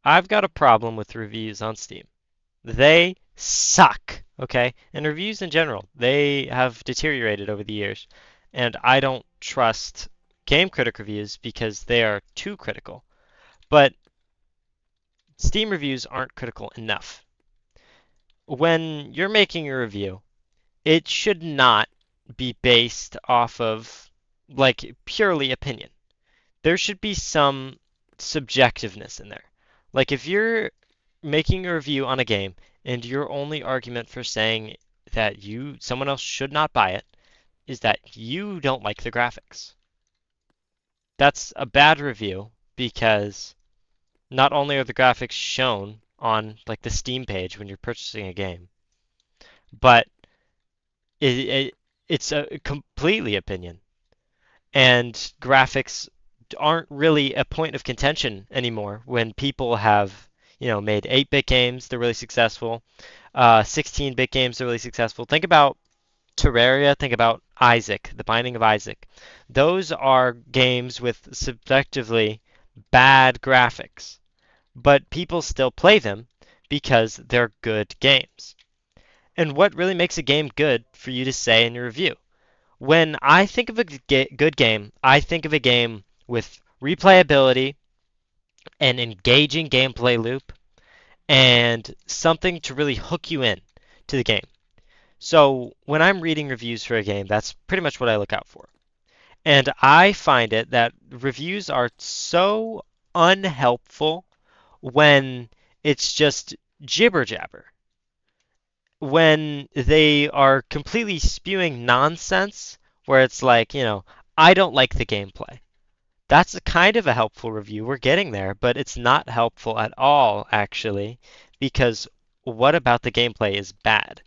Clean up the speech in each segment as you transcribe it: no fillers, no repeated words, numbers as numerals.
I've got a problem with reviews on Steam. They suck, okay? And reviews in general, they have deteriorated over the years. And I don't trust game critic reviews because they are too critical. But Steam reviews aren't critical enough. When you're making a review, it should not be based off of like purely opinion. There should be some subjectiveness in there. Like if you're making a review on a game and your only argument for saying that someone else should not buy it is that you don't like the graphics. That's a bad review because not only are the graphics shown on like the Steam page when you're purchasing a game, but it's a completely opinion. And graphics aren't really a point of contention anymore when people have, made 8-bit games, they're really successful. 16-bit games are really successful. Think about Terraria, think about Isaac, The Binding of Isaac. Those are games with subjectively bad graphics, but people still play them because they're good games. And what really makes a game good for you to say in your review? When I think of a good game, I think of a game with replayability, an engaging gameplay loop, and something to really hook you in to the game. So when I'm reading reviews for a game, that's pretty much what I look out for. And I find it that reviews are so unhelpful when it's just jibber jabber. When they are completely spewing nonsense, where it's like, I don't like the gameplay. That's a kind of a helpful review. We're getting there, but it's not helpful at all, actually, because what about the gameplay is bad?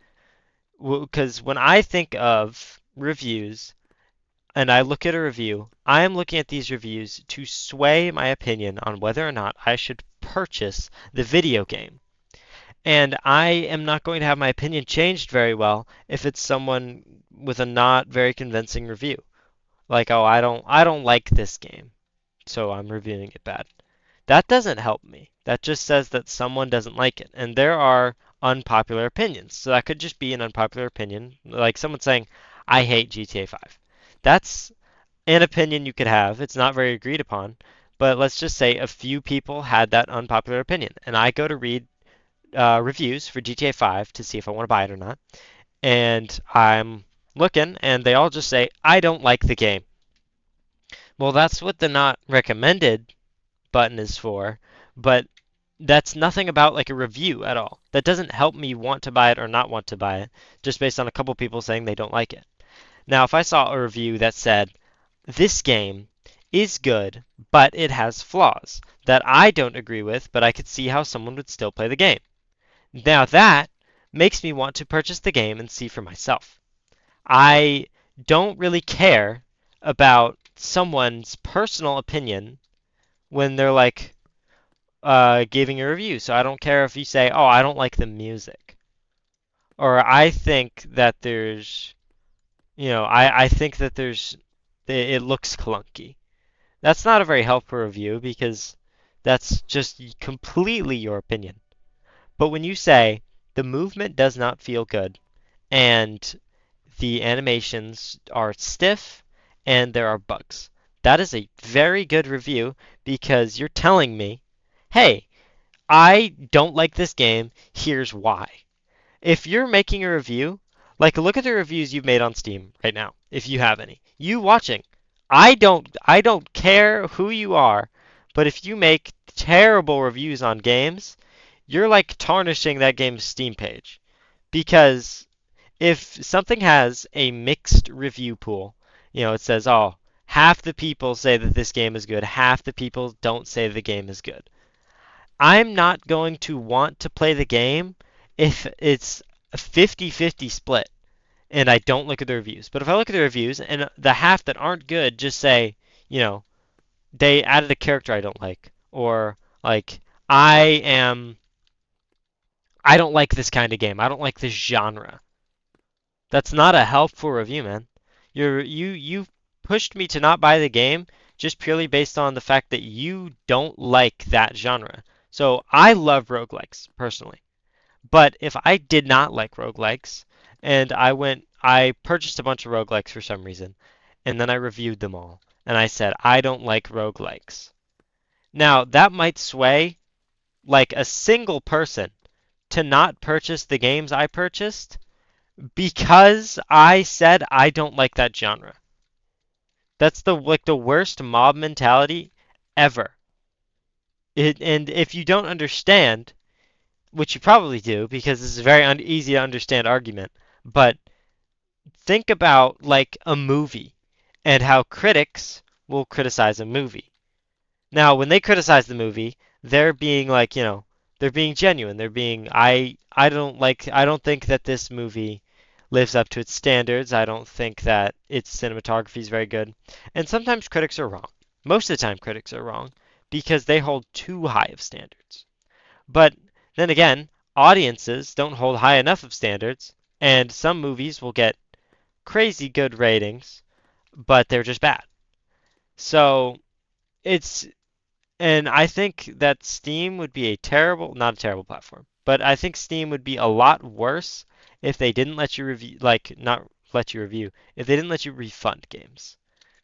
Because when I think of reviews and I look at a review, I am looking at these reviews to sway my opinion on whether or not I should purchase the video game. And I am not going to have my opinion changed very well if it's someone with a not very convincing review. Like, oh, I don't like this game, so I'm reviewing it bad. That doesn't help me. That just says that someone doesn't like it. And there are unpopular opinions. So that could just be an unpopular opinion, like someone saying, I hate GTA 5. That's an opinion you could have. It's not very agreed upon. But let's just say a few people had that unpopular opinion. And I go to read reviews for GTA 5 to see if I want to buy it or not. And I'm looking, and they all just say, I don't like the game. Well, that's what the not recommended button is for, but that's nothing about like a review at all. That doesn't help me want to buy it or not want to buy it, just based on a couple people saying they don't like it. Now, if I saw a review that said, this game is good, but it has flaws that I don't agree with, but I could see how someone would still play the game. Now that makes me want to purchase the game and see for myself. I don't really care about someone's personal opinion when they're like, giving a review. So I don't care if you say, oh, I don't like the music. Or I think that I think that it looks clunky. That's not a very helpful review because that's just completely your opinion. But when you say, the movement does not feel good and the animations are stiff and there are bugs, that is a very good review because you're telling me, hey, I don't like this game. Here's why. If you're making a review, like look at the reviews you've made on Steam right now, if you have any. You watching. I don't care who you are, but if you make terrible reviews on games, you're like tarnishing that game's Steam page. Because if something has a mixed review pool, it says, oh, half the people say that this game is good, half the people don't say the game is good. I'm not going to want to play the game if it's a 50-50 split and I don't look at the reviews. But if I look at the reviews and the half that aren't good just say, you know, they added a character I don't like, or like I am I don't like this kind of game. I don't like this genre. That's not a helpful review, man. You pushed me to not buy the game just purely based on the fact that you don't like that genre. So I love roguelikes personally. But if I did not like roguelikes and I purchased a bunch of roguelikes for some reason, and then I reviewed them all, and I said, I don't like roguelikes. Now, that might sway like a single person to not purchase the games I purchased because I said I don't like that genre. That's the worst mob mentality ever. And if you don't understand, which you probably do because this is a very easy to understand argument, but think about like a movie and how critics will criticize a movie. Now, when they criticize the movie, they're being like, they're being genuine. They're being I don't think that this movie lives up to its standards. I don't think that its cinematography is very good. And sometimes critics are wrong. Most of the time critics are wrong because they hold too high of standards. But then again, audiences don't hold high enough of standards, and some movies will get crazy good ratings, but they're just bad. So it's and I think that Steam would be a terrible, not a terrible platform, but I think Steam would be a lot worse if they didn't let you review, like, not let you review, if they didn't let you refund games.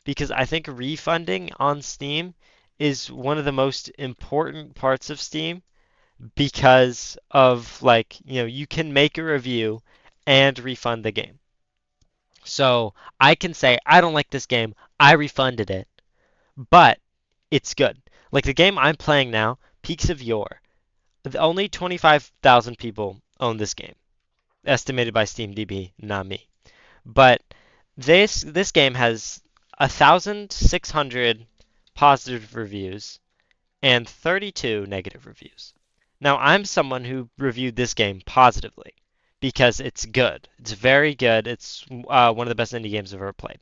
Because I think refunding on Steam is one of the most important parts of Steam because of, like, you can make a review and refund the game. So I can say, I don't like this game, I refunded it, but it's good. Like the game I'm playing now, Peaks of Yore. Only 25,000 people own this game, estimated by SteamDB, not me. But this game has 1,600 positive reviews and 32 negative reviews. Now, I'm someone who reviewed this game positively because it's good. It's very good. It's one of the best indie games I've ever played.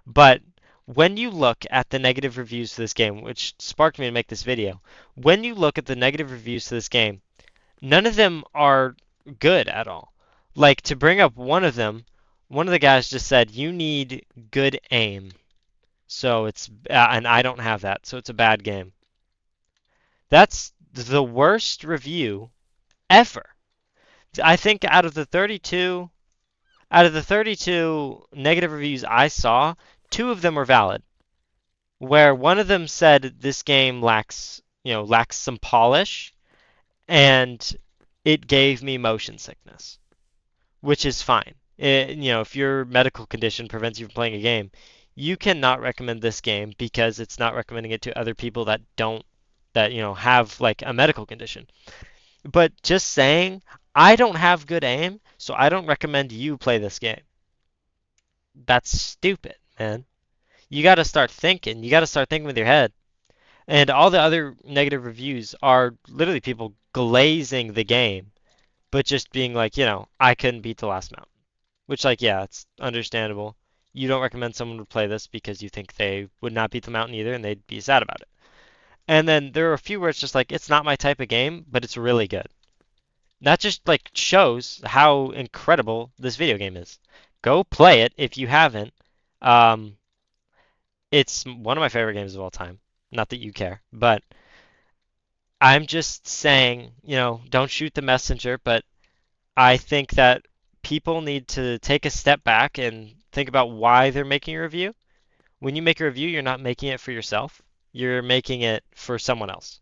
But when you look at the negative reviews for this game, which sparked me to make this video, when you look at the negative reviews for this game, none of them are good at all. Like, to bring up one of them, one of the guys just said, you need good aim. So and I don't have that, so it's a bad game. That's the worst review ever. I think out of the 32 negative reviews I saw, two of them were valid. Where one of them said this game lacks some polish, and it gave me motion sickness, which is fine. If your medical condition prevents you from playing a game, you cannot recommend this game because it's not recommending it to other people that don't that have like a medical condition. But just saying, I don't have good aim, so I don't recommend you play this game. That's stupid, man. You got to start thinking. You got to start thinking with your head. And all the other negative reviews are literally people glazing the game, but just being like, I couldn't beat the last mountain. Which, like, yeah, it's understandable. You don't recommend someone would play this because you think they would not beat the mountain either and they'd be sad about it. And then there are a few where it's just like, it's not my type of game, but it's really good. That just, like, shows how incredible this video game is. Go play it if you haven't. Um, it's one of my favorite games of all time. Not that you care, but I'm just saying, don't shoot the messenger, but I think that people need to take a step back and think about why they're making a review. When you make a review, you're not making it for yourself, you're making it for someone else.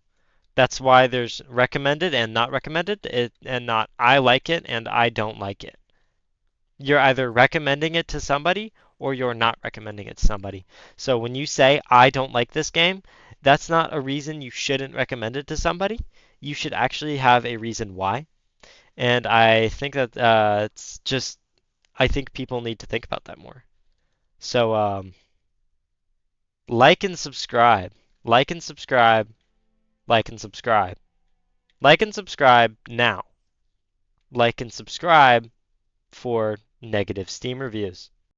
That's why there's recommended and not recommended, and not I like it and I don't like it. You're either recommending it to somebody or you're not recommending it to somebody. So when you say, I don't like this game, that's not a reason you shouldn't recommend it to somebody. You should actually have a reason why. And I think that it's just, I think people need to think about that more. So, like and subscribe. Like and subscribe. Like and subscribe. Like and subscribe now. Like and subscribe for negative Steam reviews.